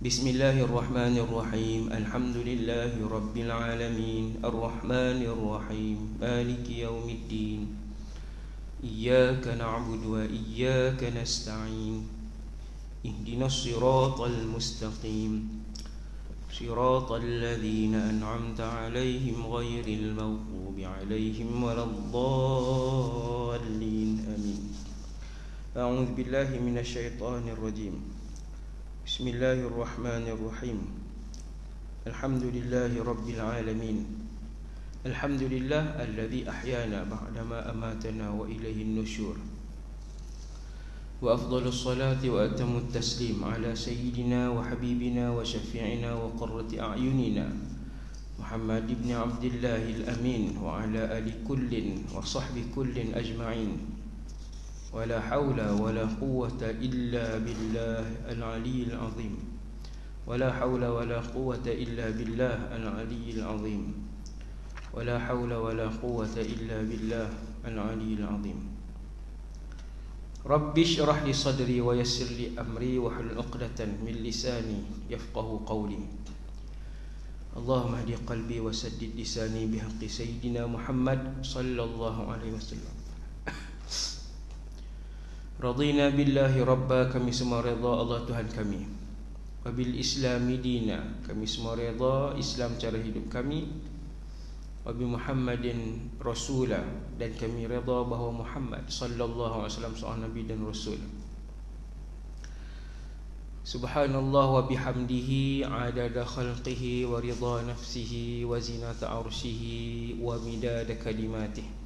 Bismillahirrahmanirrahim. Alhamdulillahi rabbil alamin. Arrahmanir rahim. Maliki yaumiddin. Iyyaka na'budu wa iyyaka nasta'in. Ihdinas siratal mustaqim. Siratal ladzina an'amta 'alaihim ghairil maghdubi 'alaihim waladdallin. Amin. A'udzu billahi minasy syaithanir rajim. Bismillahirrahmanirrahim. Alhamdulillahi rabbil alamin. Alhamdulillah alladzi ahyana ba'dama amatana wa ilaihin nusyur. Wa afdhalus salati wa atammut taslim ala sayyidina wa habibina wa syafi'ina wa qurrati a'yunina Muhammad ibn Abdillahil amin wa ala ali kullin wa sahbi kullin ajma'in. ولا حول ولا قوة إلا بالله العلي العظيم. ولا حول ولا قوة إلا بالله العلي العظيم. ولا حول ولا قوة إلا بالله العلي العظيم. رب اشرح لي صدري ويسر لي أمري واحلل عقدة من لساني يفقه قولي. اللهم اهد قلبي وسدد لساني بحق سيدنا محمد صلى الله عليه وسلم. Radina billahi rabba, kami semua redha Allah Tuhan kami. Wabil islami dina, kami semua redha Islam cara hidup kami. Wabi Muhammadin rasula, dan kami redha bahawa Muhammad sallallahu alaihi wasallam seorang nabi dan rasul. Subhanallah wa bihamdihi adada khalqihi wa ridha nafsihi wa zinata arshihi wa midada kalimatihi.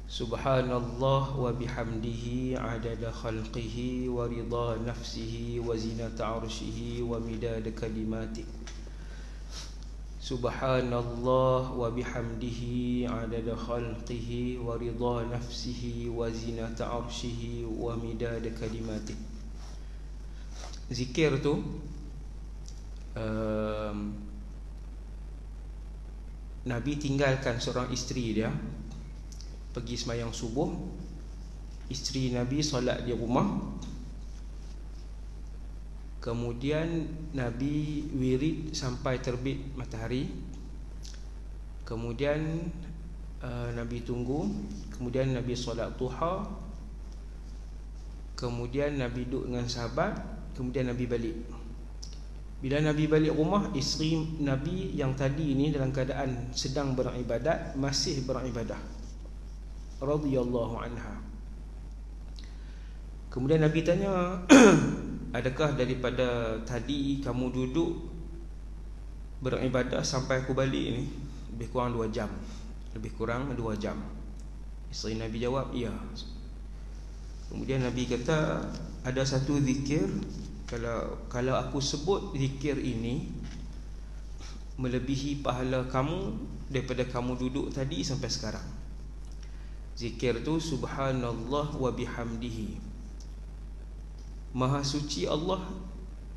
Subhanallah wa bihamdihi adada khalqihi wa ridha nafsihi wa zinata arshihi wa midada kalimatihi. Subhanallah wa bihamdihi adada khalqihi wa ridha nafsihi wa zinata arshihi wa midada kalimatihi. Zikir tu Nabi tinggalkan seorang isteri dia, pergi sembahyang subuh. Isteri Nabi solat di rumah. Kemudian Nabi wirid sampai terbit matahari. Kemudian Nabi tunggu. Kemudian Nabi solat duha. Kemudian Nabi duduk dengan sahabat. Kemudian Nabi balik. Bila Nabi balik rumah, isteri Nabi yang tadi ini dalam keadaan sedang beribadat, masih beribadah, radhiyallahu anha. Kemudian Nabi tanya, adakah daripada tadi kamu duduk beribadah sampai aku balik ni lebih kurang 2 jam? Lebih kurang 2 jam. Isteri Nabi jawab, ya. Kemudian Nabi kata, ada satu zikir, kalau aku sebut zikir ini, melebihi pahala kamu daripada kamu duduk tadi sampai sekarang. Zikir tu subhanallah wa bihamdihi. Maha suci Allah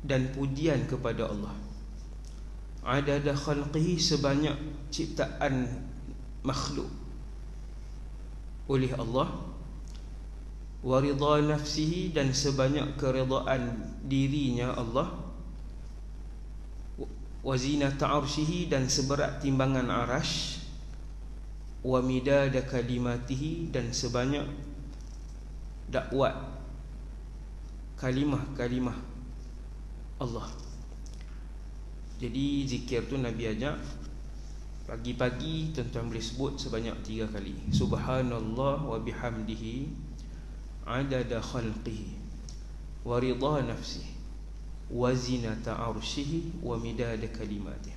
dan pujian kepada Allah. Adada khalqihi, sebanyak ciptaan makhluk oleh Allah. Wa ridha nafsihi, dan sebanyak keridaan dirinya Allah. Wa zinata arshihi, dan seberat timbangan arash. Wa midada kalimatihi, dan sebanyak dakwat kalimah-kalimah Allah. Jadi zikir tu Nabi ajak pagi-pagi tuan-tuan boleh sebut sebanyak 3 kali. Subhanallah wa bihamdihi adada khalqihi wa ridha nafsihi wa zinata arshihi wa midada kalimatihi.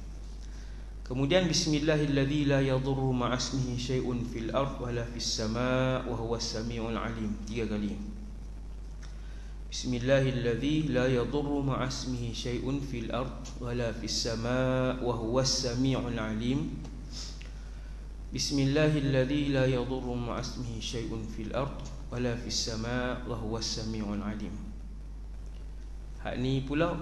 Kemudian bismillahilladzi la yadurru ma'asmihi syai'un fil ard wa la fis sama' wa huwas samiul alim. 3 kali. Bismillahilladzi la yadurru ma'asmihi syai'un fil ard wa la fis sama' wa huwas samiul alim. Bismillahilladzi la yadurru ma'asmihi syai'un fil ard wa la fis sama' wa huwas samiul alim. Hak ni pula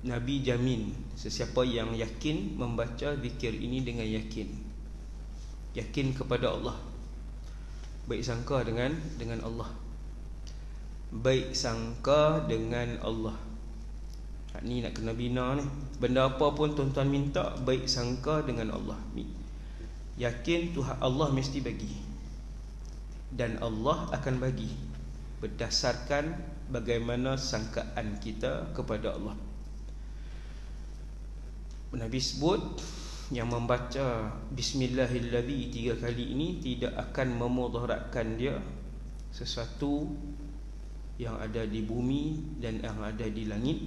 Nabi jamin sesiapa yang yakin membaca zikir ini dengan yakin kepada Allah, baik sangka dengan Allah, baik sangka dengan Allah. Ni nak kena bina ni. Benda apa pun tuan-tuan minta, baik sangka dengan Allah. Yakin Tuhan Allah mesti bagi. Dan Allah akan bagi berdasarkan bagaimana sangkaan kita kepada Allah. Nabi sebut yang membaca Bismillahirrahmanirrahim 3 kali ini tidak akan memudaratkan dia sesuatu yang ada di bumi dan yang ada di langit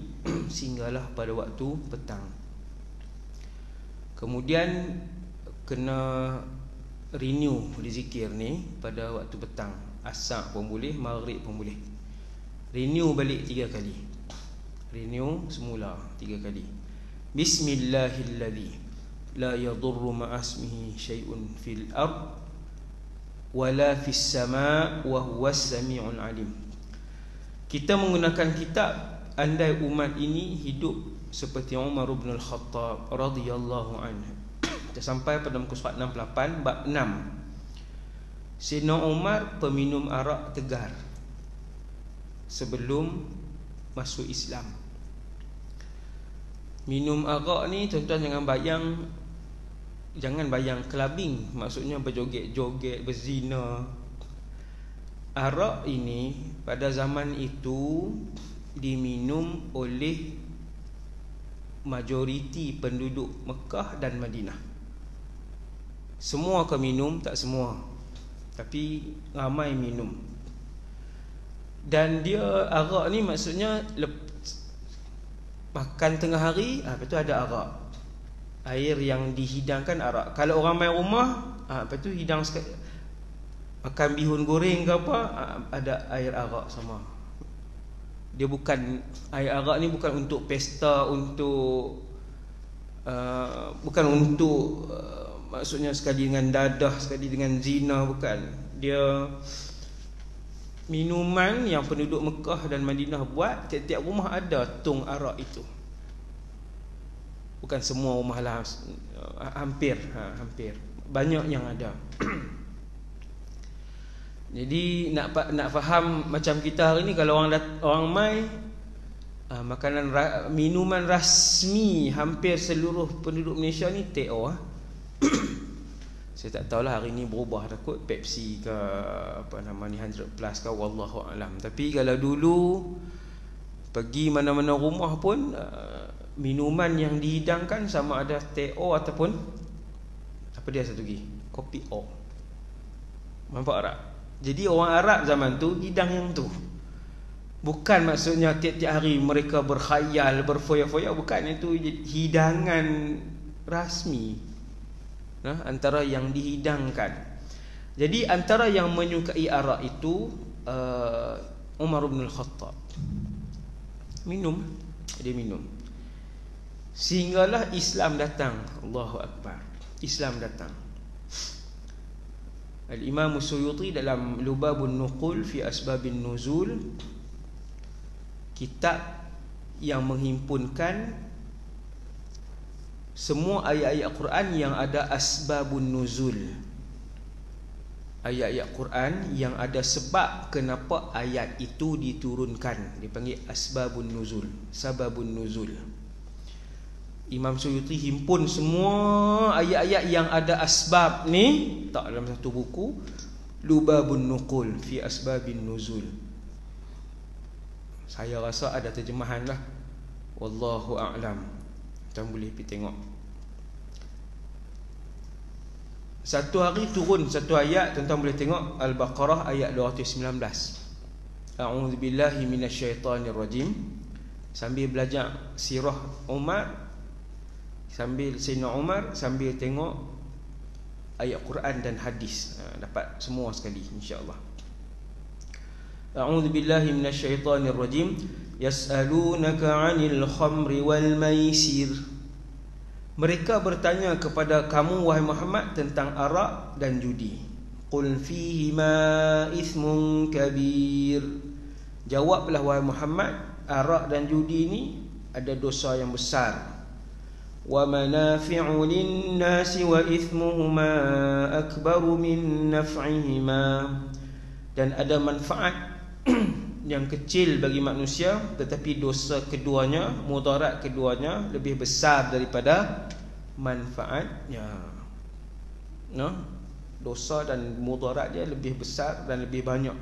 sehinggalah pada waktu petang. Kemudian kena renew di zikir ni pada waktu petang. Asar pun boleh, maghrib pun boleh. Renew balik 3 kali. Renew semula 3 kali. Bismillahirrahmanirrahim. La yadurru ma'asmihi syai'un fil ard wala fis sama' wa huwas sami'ul alim. Kita menggunakan kitab andai umat ini hidup seperti Umar bin Al-Khattab radhiyallahu anhu. Kita sampai pada muka surat 68 bab 6. Sayyidina Umar peminum arak tegar sebelum masuk Islam. Minum arak ni tuan-tuan jangan bayang clubbing, maksudnya berjoget-joget, berzina. Arak ini pada zaman itu diminum oleh majoriti penduduk Mekah dan Madinah. Semua ke minum? Tak semua, tapi ramai minum. Dan dia arak ni maksudnya makan tengah hari, lepas tu ada arak. Air yang dihidangkan arak. Kalau orang main rumah, lepas tu hidang sekali. Makan bihun goreng ke apa, ada air arak sama. Dia bukan, air arak ni bukan untuk pesta, bukan untuk maksudnya sekali dengan dadah, sekali dengan zina, bukan. Dia minuman yang penduduk Mekah dan Madinah buat. Tiap-tiap rumah ada tong arak itu. Bukan semua rumah lah, hampir banyak yang ada. Jadi nak faham macam kita hari ni, kalau orang mai makanan minuman rasmi hampir seluruh penduduk Malaysia ni TO. Saya tak tahulah hari ni berubah, takut Pepsi ke apa nama ni 100 plus ke, wallahu alam. Tapi kalau dulu pergi mana-mana rumah pun minuman yang dihidangkan sama ada TO ataupun apa dia satu lagi, kopi O. Nampak tak? Jadi orang Arab zaman tu hidang yang tu. Bukan maksudnya tiap-tiap hari mereka berkhayal, berfoya-foya, bukan. Itu hidangan rasmi, antara yang dihidangkan. Jadi antara yang menyukai arak itu Umar bin Al-Khattab. Dia minum sehinggalah Islam datang. Allahu Akbar. Islam datang. Al-Imam Suyuti dalam Lubabun Nuqul fi Asbabin Nuzul, kitab yang menghimpunkan semua ayat-ayat Quran yang ada asbabun nuzul. Ayat-ayat Quran yang ada sebab kenapa ayat itu diturunkan, dipanggil asbabun nuzul, sababun nuzul. Imam Suyuti himpun semua ayat-ayat yang ada asbab ni tak dalam satu buku, Lubabun Nuqul fi Asbabin Nuzul. Saya rasa ada terjemahan lah, wallahu a'lam. Tuan boleh pergi tengok. Satu hari turun satu ayat, tuan-tuan boleh tengok Al-Baqarah ayat 219. A'udzubillahi minasyaitanirrajim. Sambil belajar sirah Umar, sambil Sayyidina Umar, sambil tengok ayat Quran dan hadis, dapat semua sekali insya-Allah. A'udzu billahi minasyaitonir rajim. Yas'alunaka 'anil khamri wal maisir. Mereka bertanya kepada kamu wahai Muhammad tentang arak dan judi. Qul fihima ithmun kabir. Jawablah wahai Muhammad, arak dan judi ini ada dosa yang besar. Wa manafi'u lin-nasi wa ithmuhuma akbaru min naf'ihima. Dan ada manfaat yang kecil bagi manusia, tetapi dosa keduanya, mudarat keduanya lebih besar daripada manfaatnya. Dosa dan mudarat dia lebih besar dan lebih banyak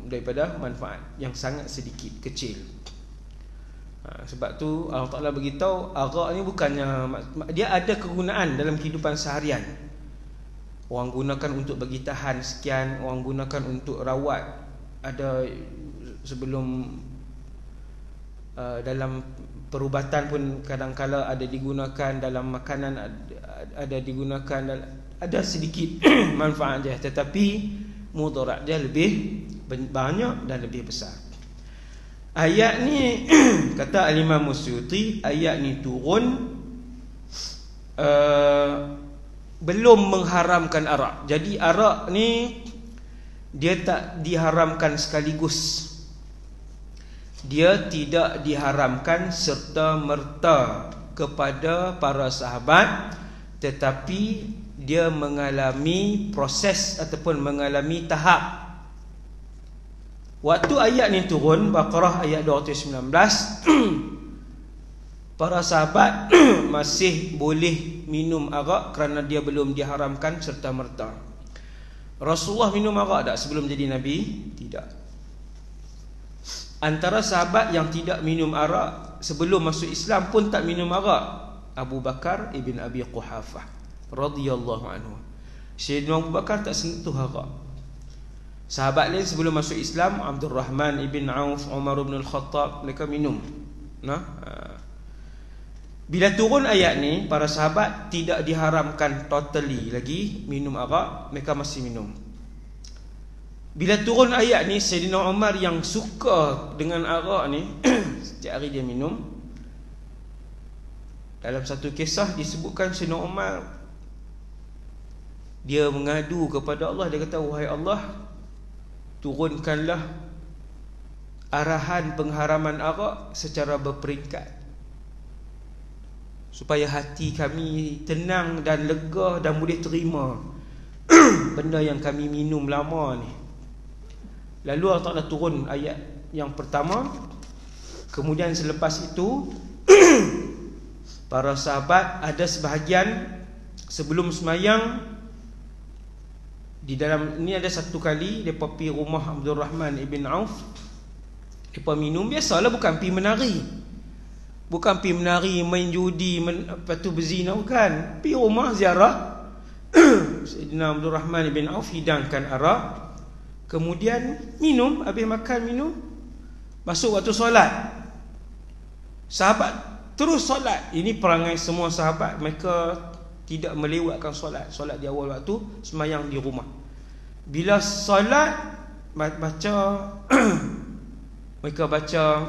daripada manfaat yang sangat sedikit, kecil. Sebab tu Allah Ta'ala beritahu arak ni bukannya, dia ada kegunaan dalam kehidupan seharian. Orang gunakan untuk bagi tahan sekian, orang gunakan untuk rawat. Ada sebelum dalam perubatan pun kadang-kala ada digunakan, dalam makanan ada digunakan, ada sedikit manfaat dia, tetapi mudarat dia lebih banyak dan lebih besar. Ayat ni kata Al-Imam Suyuti, ayat ni turun belum mengharamkan arak. Jadi arak ni dia tak diharamkan sekaligus. Dia tidak diharamkan serta merta kepada para sahabat, tetapi dia mengalami proses ataupun mengalami tahap. Waktu ayat ni turun, Baqarah ayat 219, para sahabat masih boleh minum arak kerana dia belum diharamkan serta merta. Rasulullah minum arak tak sebelum jadi Nabi? Tidak. Antara sahabat yang tidak minum arak sebelum masuk Islam pun tak minum arak, Abu Bakar ibn Abi Quhafah radhiyallahu anhu. Sayyidina Abu Bakar tak sentuh arak. Sahabat lain sebelum masuk Islam, Abdul Rahman ibn Auf, Umar ibn Al-Khattab, mereka minum. Bila turun ayat ni, para sahabat tidak diharamkan totally lagi minum arak, mereka masih minum. Bila turun ayat ni, Sayyidina Umar yang suka dengan arak ni setiap hari dia minum. Dalam satu kisah disebutkan Sayyidina Umar dia mengadu kepada Allah, dia kata, wahai Allah, turunkanlah arahan pengharaman arak secara berperingkat, supaya hati kami tenang dan lega dan boleh terima benda yang kami minum lama ni. Lalu Allah Ta'ala turun ayat yang pertama. Kemudian selepas itu para sahabat ada sebahagian sebelum semayang, di dalam ni ada satu kali mereka pergi rumah Abdul Rahman ibn Auf, mereka minum. Biasalah, bukan pergi menari, bukan pergi menari, main judi, lepas tu berzina, bukan. Pergi rumah ziarah. Sayyidina Abdul Rahman ibn Auf hidangkan arak, kemudian minum. Habis makan minum, masuk waktu solat, sahabat terus solat. Ini perangai semua sahabat, mereka tidak melewatkan solat. Solat di awal waktu, semayang di rumah. Bila solat baca mereka baca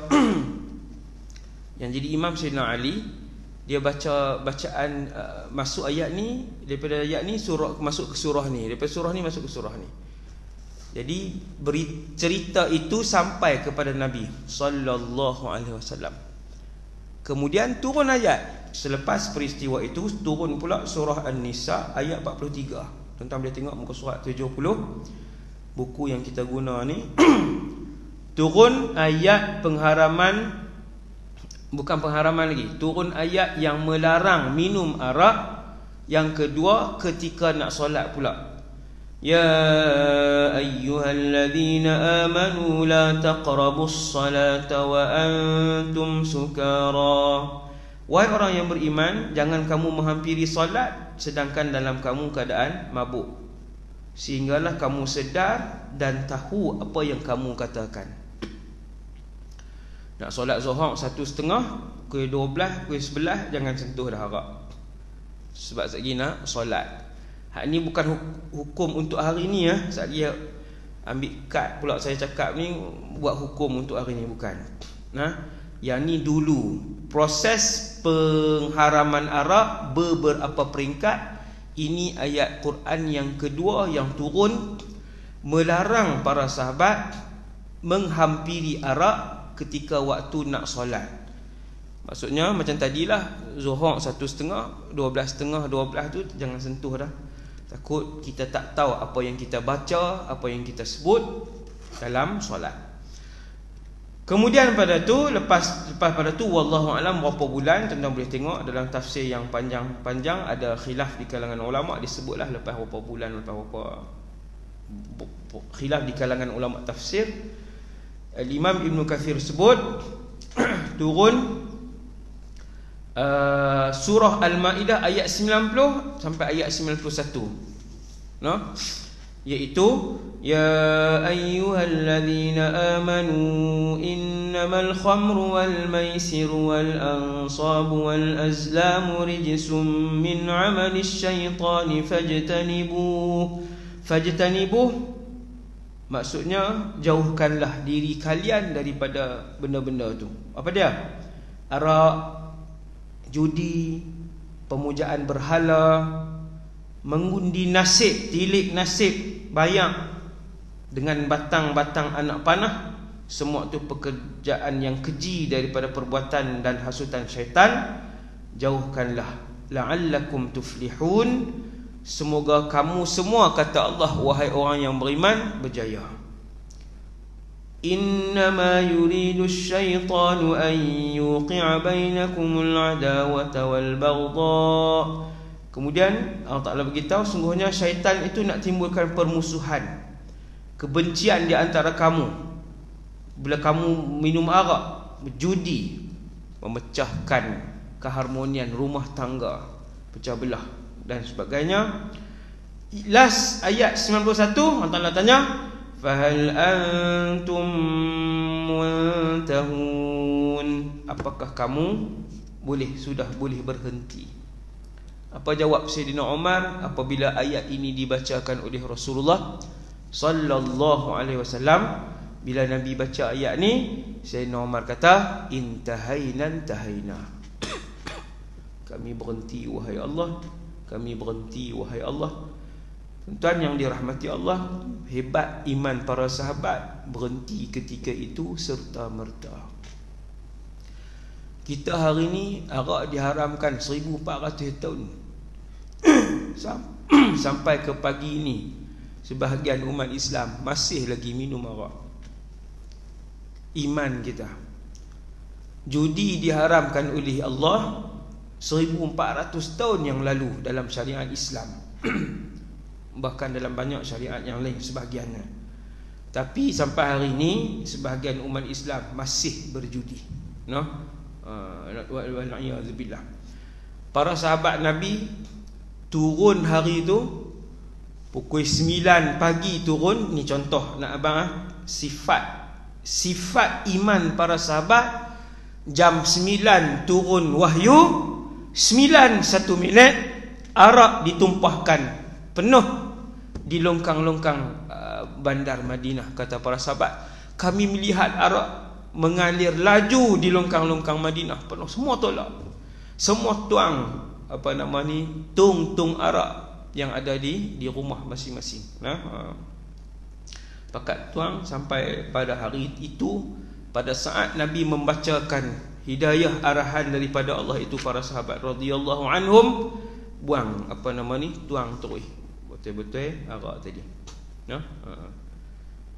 yang jadi imam Sayyidina Ali, dia baca bacaan masuk ayat ni, daripada ayat ni surah masuk ke surah ni, daripada surah ni masuk ke surah ni. Jadi beri cerita itu sampai kepada Nabi sallallahu alaihi wasallam. Kemudian turun ayat. Selepas peristiwa itu turun pula surah An-Nisa ayat 43. Tuan-tuan boleh tengok muka surat 70 buku yang kita guna ni. Turun ayat pengharaman, bukan pengharaman lagi, turun ayat yang melarang minum arak. Yang kedua ketika nak solat pula. Ya ayyuhalladzina amanu la taqrabus salata wa antum sukara. Wahai orang yang beriman, jangan kamu menghampiri solat sedangkan dalam kamu keadaan mabuk, sehinggalah kamu sedar dan tahu apa yang kamu katakan. Nak solat Zuhur 1:30, pukul 12, pukul 11 jangan sentuh dah arak. Sebab sekejap nak solat. Hak ni bukan hukum untuk hari ni ya. Sekejap ambil kad pula saya cakap ni buat hukum untuk hari ni, bukan. Yang ni dulu proses pengharaman arak beberapa peringkat. Ini ayat Quran yang kedua yang turun melarang para sahabat menghampiri arak ketika waktu nak solat. Maksudnya macam tadilah, Zuhur 1:30, 12:30, 12 tu jangan sentuh dah. Takut kita tak tahu apa yang kita baca, apa yang kita sebut. dalam solat. Kemudian pada lepas pada tu wallahu alam berapa bulan, tuan-tuan boleh tengok dalam tafsir yang panjang-panjang ada khilaf di kalangan ulama, disebutlah lepas berapa bulan, lepas berapa khilaf di kalangan ulama tafsir. Imam Ibn Kathir sebut turun surah Al-Maidah ayat 90 sampai ayat 91, iaitu ya ayyuhalladzina amanu innamal khamru wal maisiru wal ansabu wal azlamu rijsum min 'amalis syaitani fajtanibuh. Maksudnya jauhkanlah diri kalian daripada benda-benda tu. Apa dia? Arak, judi, pemujaan berhala, mengundi nasib, tilik nasib, bayang dengan batang-batang anak panah. Semua itu pekerjaan yang keji daripada perbuatan dan hasutan syaitan. Jauhkanlah, la'allakum tuflihun, semoga kamu semua, kata Allah, wahai orang yang beriman, berjaya. Innama yuridu syaitanu an yuqi'a bainakumul adawata wal baghdha. Kemudian Allah Ta'ala beritahu, sungguhnya syaitan itu nak timbulkan permusuhan, kebencian di antara kamu. Bila kamu minum arak, berjudi, memecahkan keharmonian rumah tangga, pecah belah dan sebagainya. Last ayat 91 Allah Ta'ala tanya, fahal antum muntahun, apakah kamu sudah boleh berhenti? Apa jawab Sayyidina Umar apabila ayat ini dibacakan oleh Rasulullah sallallahu alaihi wasallam? Bila Nabi baca ayat ni, Sayyidina Umar kata, intahaina. Kami berhenti wahai Allah, kami berhenti wahai Allah. Tuan-tuan yang dirahmati Allah, hebat iman para sahabat, berhenti ketika itu serta merta. Kita hari ni arak diharamkan 1400 tahun. Sampai ke pagi ini sebahagian umat Islam masih lagi minum arak. Iman kita. Judi diharamkan oleh Allah 1400 tahun yang lalu dalam syariat Islam. Bahkan dalam banyak syariat yang lain sebahagiannya. Tapi sampai hari ini sebahagian umat Islam masih berjudi. Wa'iyadzubillah. Para sahabat Nabi turun hari itu pukul 9 pagi turun. Ni contoh nak abang sifat iman para sahabat. Jam 9 turun wahyu, 9:01 arak ditumpahkan penuh di longkang-longkang bandar Madinah. Kata para sahabat, kami melihat arak mengalir laju di longkang-longkang Madinah penuh. Semua tolak, semua tuang tung arak yang ada di rumah masing-masing. Pakat tuang sampai pada hari itu, pada saat Nabi membacakan hidayah arahan daripada Allah itu, para sahabat radhiyallahu anhum buang tuang terus betul-betul arak tadi.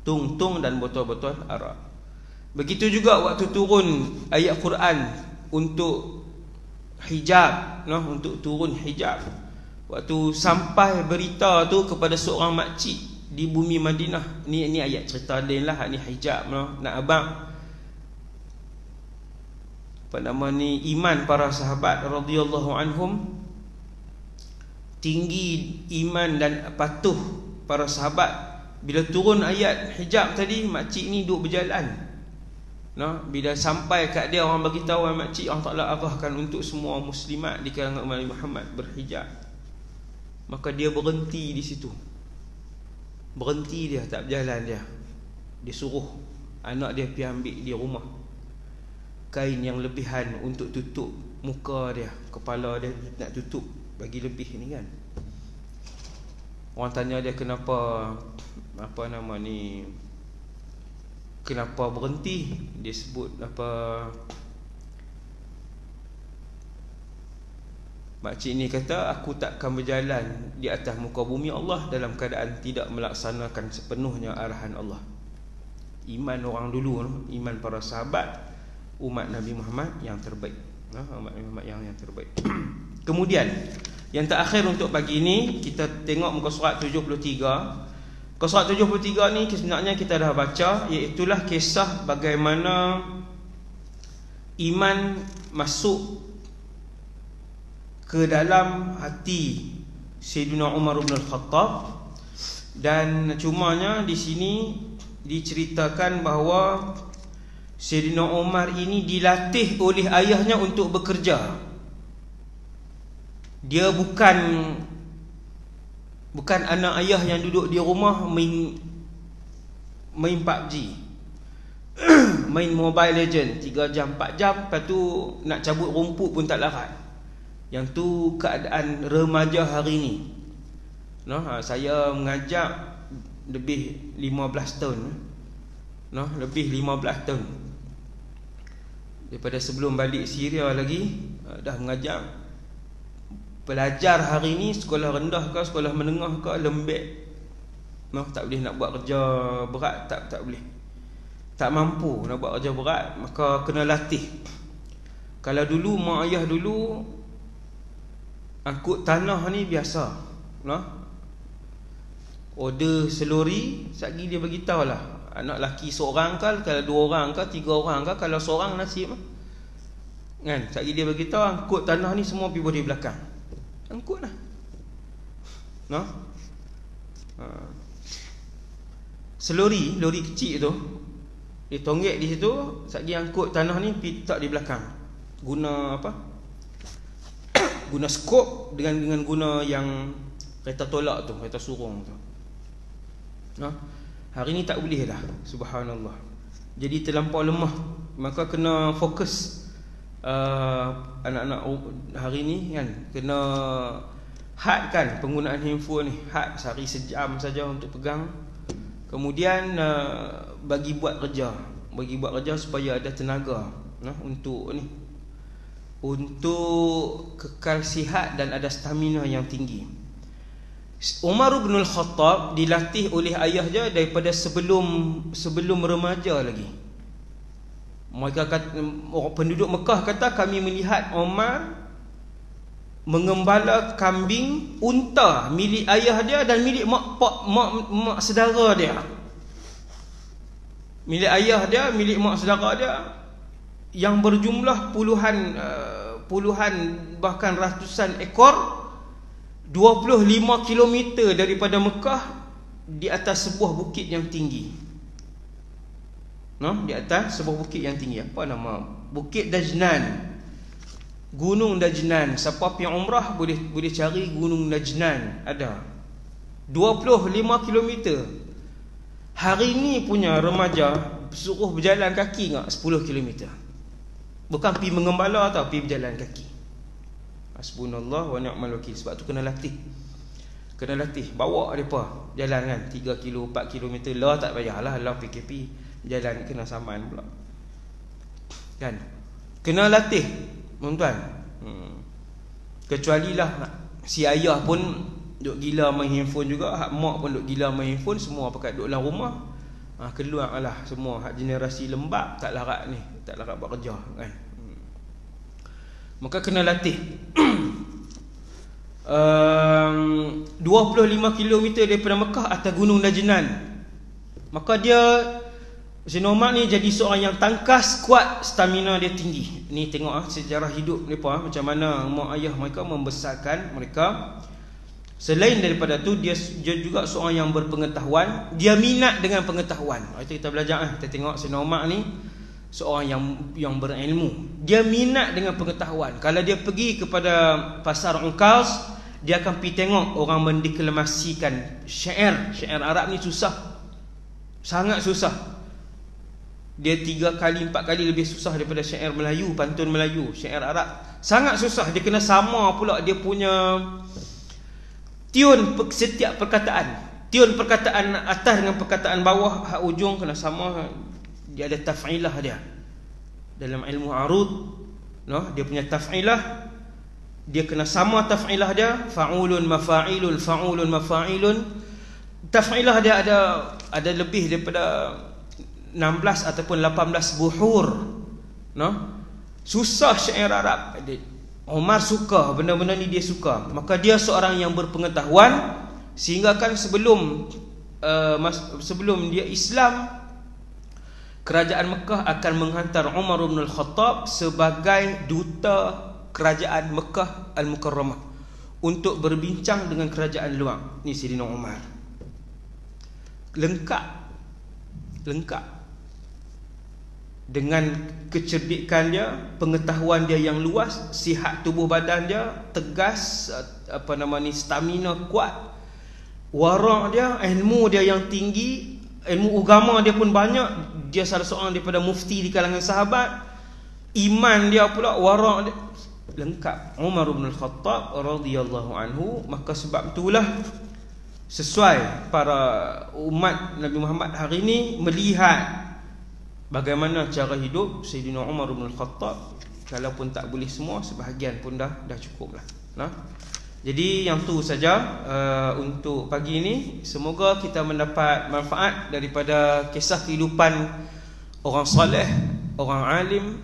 Tung dan botol-botol arak. Begitu juga waktu turun ayat Quran untuk hijab, untuk turun hijab. Waktu sampai berita tu kepada seorang makcik di bumi Madinah. Ni ayat cerita lain lah, ni hijab nak abang. Iman para sahabat radhiyallahu anhum, tinggi iman dan patuh para sahabat. Bila turun ayat hijab tadi, makcik ni duduk berjalan. Bila sampai kat dia, orang bagi tahu makcik, Allah Ta'ala arahkan untuk semua muslimat di kalangan umat Muhammad berhijab. Maka dia berhenti di situ. Berhenti dia, tak berjalan dia. Dia suruh anak dia pergi ambil di rumah kain yang lebihan untuk tutup muka dia, kepala dia nak tutup bagi lebih ni kan. Orang tanya dia kenapa kenapa berhenti. Dia sebut makcik ni kata, aku takkan berjalan di atas muka bumi Allah dalam keadaan tidak melaksanakan sepenuhnya arahan Allah. Iman orang dulu, iman para sahabat, umat Nabi Muhammad yang terbaik. Umat Nabi Muhammad yang terbaik. Kemudian yang terakhir untuk pagi ini, kita tengok muka surat 73. Muka surat 73 ni sebenarnya kita dah baca, iaitulah kisah bagaimana iman masuk ke dalam hati Sayyidina Umar bin Al-Khattab. Dan cumanya di sini diceritakan bahawa Sayyidina Umar ini dilatih oleh ayahnya untuk bekerja. Dia bukan anak ayah yang duduk di rumah main PUBG, main Mobile Legend 3 jam 4 jam, lepas tu nak cabut rumput pun tak larat. Yang tu keadaan remaja hari ni. Saya mengajak lebih 15 tahun. Lebih 15 tahun. Daripada sebelum balik Syria lagi, dah mengajak pelajar hari ni, sekolah rendah ke, sekolah menengah ke, lembek. Tak boleh nak buat kerja berat, tak boleh. Tak mampu nak buat kerja berat, maka kena latih. Kalau dulu mak ayah dulu angkut tanah ni biasa, order selori, sekali dia beritahu lah, anak lelaki seorang ke, kalau 2 orang ke, 3 orang ke, kalau seorang nasib kan, sekali dia beritahu angkut tanah ni semua pergi bodi belakang, angkut lah. Selori, lori kecil tu, dia tonggek di situ, sekali angkut tanah ni pergi tak di belakang, guna apa, guna skop dengan guna yang kereta tolak tu, kereta surung tu. Hari ni tak boleh dah, subhanallah. Jadi terlampau lemah, maka kena fokus. Anak-anak hari ni kan, kena hadkan penggunaan handphone ni, had sehari sejam saja untuk pegang. Kemudian bagi buat kerja supaya ada tenaga untuk ni, untuk kekal sihat dan ada stamina yang tinggi. Umar bin Al-Khattab dilatih oleh ayah dia daripada sebelum remaja lagi. Mereka kata, penduduk Mekah kata, kami melihat Umar mengembala kambing, unta milik ayah dia dan milik mak saudara dia. Milik ayah dia, milik mak saudara dia, yang berjumlah puluhan bahkan ratusan ekor, 25 km daripada Mekah, di atas sebuah bukit yang tinggi. Di atas sebuah bukit yang tinggi. Apa nama? Bukit Dajnan, Gunung Dajnan. Siapa pergi umrah boleh cari Gunung Dajnan, ada 25 km. Hari ni punya remaja suruh berjalan kaki 10 km. Bukan pergi mengembala tau, pergi berjalan kaki. Hasbunallah wa ni'mal wakil. Sebab tu kena latih. Bawa mereka jalan kan 3 kilo 4 km lah, tak payahlah lah PKP jalan kena saman pula kan. Kena latih tuan-tuan. Kecuali lah si ayah pun duk gila main handphone juga, hak mak pun duk gila main handphone, semua pakai duk dalam rumah. Keluar lah semua hak generasi lembab, tak larat ni, tak larat buat kerja kan. Maka kena latih. 25 km daripada Mekah, atas Gunung Dajnan. Maka dia, Sayyidina Umar ni jadi seorang yang tangkas, kuat, stamina dia tinggi. Ni tengok sejarah hidup mereka, macam mana mak ayah mereka membesarkan mereka. Selain daripada tu, dia juga seorang yang berpengetahuan. Dia minat dengan pengetahuan. Itu kita belajar. Kita tengok Sayyidina Umar ni seorang yang berilmu. Dia minat dengan pengetahuan. Kalau dia pergi kepada pasar Ukaz, dia akan pergi tengok orang mendeklamasikan syair. Syair Arab ni susah, sangat susah. Dia 3 kali 4 kali lebih susah daripada syair Melayu, pantun Melayu. Syair Arab sangat susah. Dia kena sama pula dia punya tiun setiap perkataan. Tiun perkataan atas dengan perkataan bawah, hak ujung kena sama. Dia ada taf'ilah dia. Dalam ilmu arud, dia punya taf'ilah, dia kena sama taf'ilah dia. Fa'ulun mafa'ilun, fa'ulun mafa'ilun. Taf'ilah dia ada lebih daripada 16 ataupun 18 buhur, no? Susah syair Arab. Umar suka benda-benda ni, dia suka. Maka dia seorang yang berpengetahuan, sehingga kan sebelum dia Islam, kerajaan Mekah akan menghantar Umar bin Al-Khattab sebagai duta kerajaan Mekah Al-Mukarramah untuk berbincang dengan kerajaan luar. Ni Sayyidina Umar. Lengkap dengan kecerdikan dia, pengetahuan dia yang luas, sihat tubuh badan dia tegas, stamina kuat, wara' dia, ilmu dia yang tinggi, ilmu agama dia pun banyak. Dia salah seorang daripada mufti di kalangan sahabat. Iman dia pula, wara' dia lengkap. Umar bin Al-Khattab radhiyallahu anhu. Maka sebab itulah sesuai para umat Nabi Muhammad hari ini melihat bagaimana cara hidup Sayyidina Umar bin Al-Khattab. Kalaupun tak boleh semua, sebahagian pun dah cukup lah. Nah, jadi yang tu saja untuk pagi ini. Semoga kita mendapat manfaat daripada kisah kehidupan orang saleh, orang alim,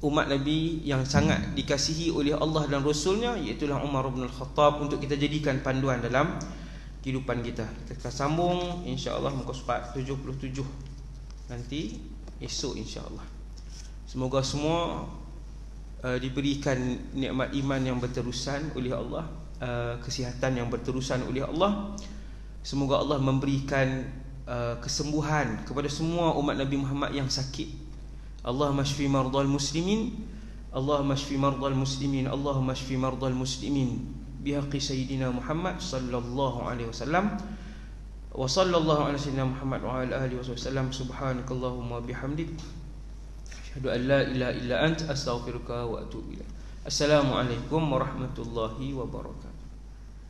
umat Nabi yang sangat dikasihi oleh Allah dan Rasulnya, iaitulah Umar bin Al-Khattab, untuk kita jadikan panduan dalam kehidupan kita. Kita sambung insya-Allah muka surat 77 nanti esok insya-Allah. Semoga semua diberikan nikmat iman yang berterusan oleh Allah, kesihatan yang berterusan oleh Allah. Semoga Allah memberikan kesembuhan kepada semua umat Nabi Muhammad yang sakit. Allahumma shfi mardal muslimin, Allahumma shfi mardal muslimin, Allahumma shfi mardal muslimin bihaqqi sayyidina Muhammad sallallahu alaihi wasallam. Wa sallallahu ala sayyidina Muhammad wa ala alihi wasallam. Subhanakallahumma bihamdik, asyhadu an la ilaha illa anta, astaghfiruka wa atubu ilaik. Assalamualaikum warahmatullahi wabarakatuh.